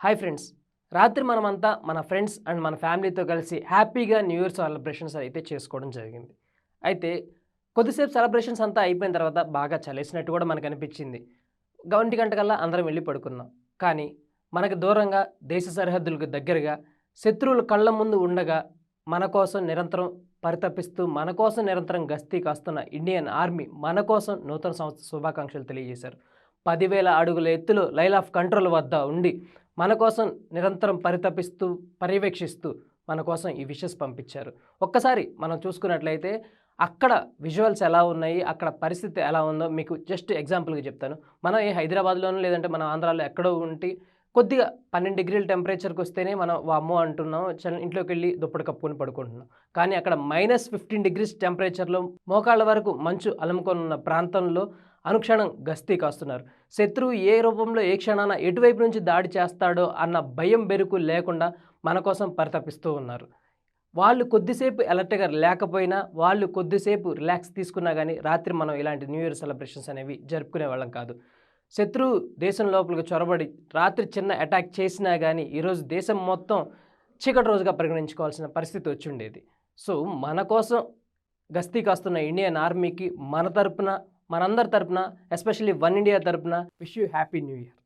Hi friends. రాత్రి మనమంతా మన ఫ్రెండ్స్ అండ్ మన ఫ్యామిలీతో కలిసి హ్యాపీగా న్యూ ఇయర్ సెలబ్రేషన్స్ అయితే చేసుకోవడం జరిగింది. అయితే కొద్దిసేపు సెలబ్రేషన్స్ అంతా అయిపోయిన తర్వాత బాగా చలేసినట్టు కూడా మనకు అనిపించింది. ఒంటి గంట కల్లా అందరం వెళ్ళి పడుకున్నాం. కానీ మనకు దూరంగా దేశ సరిహద్దులకు దగ్గరగా శత్రువులు కళ్ళ ముందు ఉండగా మన కోసం నిరంతరం పరితపిస్తూ మన కోసం నిరంతరం గస్తీ కాస్తున్న ఇండియన్ ఆర్మీ మన కోసం నూతన సంవత్సర శుభాకాంక్షలు తెలియజేశారు. 10,000 అడుగుల ఎత్తులో లైన్ ఆఫ్ కంట్రోల్ వద్ద ఉండి మన కోసం నిరంతరం పరితపిస్తూ పర్యవేక్షిస్తూ మన కోసం ఈ విషెస్ పంపించారు. ఒక్కసారి మనం చూసుకున్నట్లయితే అక్కడ విజువల్స్ ఎలా ఉన్నాయి, అక్కడ పరిస్థితి ఎలా ఉందో మీకు జస్ట్ ఎగ్జాంపుల్గా చెప్తాను. మనం ఏ హైదరాబాద్లోనూ లేదంటే మన ఆంధ్రాలో ఎక్కడో ఉండి కొద్దిగా 12 డిగ్రీల టెంపరేచర్కి వస్తేనే మనం వామ్మో అంటున్నాం, ఇంట్లోకి వెళ్ళి దుప్పటి కప్పుకొని పడుకుంటున్నాం. కానీ అక్కడ -15 డిగ్రీస్ టెంపరేచర్లో మోకాళ్ళ వరకు మంచు అలుముకొని ఉన్న ప్రాంతంలో అనుక్షణం గస్తీ కాస్తున్నారు. శత్రువు ఏ రూపంలో ఏ క్షణాన ఎటువైపు నుంచి దాడి చేస్తాడో అన్న భయం బెరుకు లేకుండా మన కోసం పరితపిస్తూ ఉన్నారు. వాళ్ళు కొద్దిసేపు అలర్ట్‌గా లేకపోయినా, వాళ్ళు కొద్దిసేపు రిలాక్స్ తీసుకున్నా గానీ, రాత్రి మనం ఇలాంటి న్యూ ఇయర్ సెలబ్రేషన్స్ అనేవి జరుపుకునేవాళ్ళం కాదు. శత్రువు దేశం లోపలికి చొరబడి రాత్రి చిన్న అటాక్ చేసినా గానీ, ఈరోజు దేశం మొత్తం చీకటి రోజుగా పరిగణించుకోవాల్సిన పరిస్థితి వచ్చుండేది. సో, మన కోసం గస్తీ కాస్తున్న ఇండియన్ ఆర్మీకి మన తరపున, మనందరి తరపున, ఎస్పెషల్లీ వన్ ఇండియా తరపున wish you happy new year.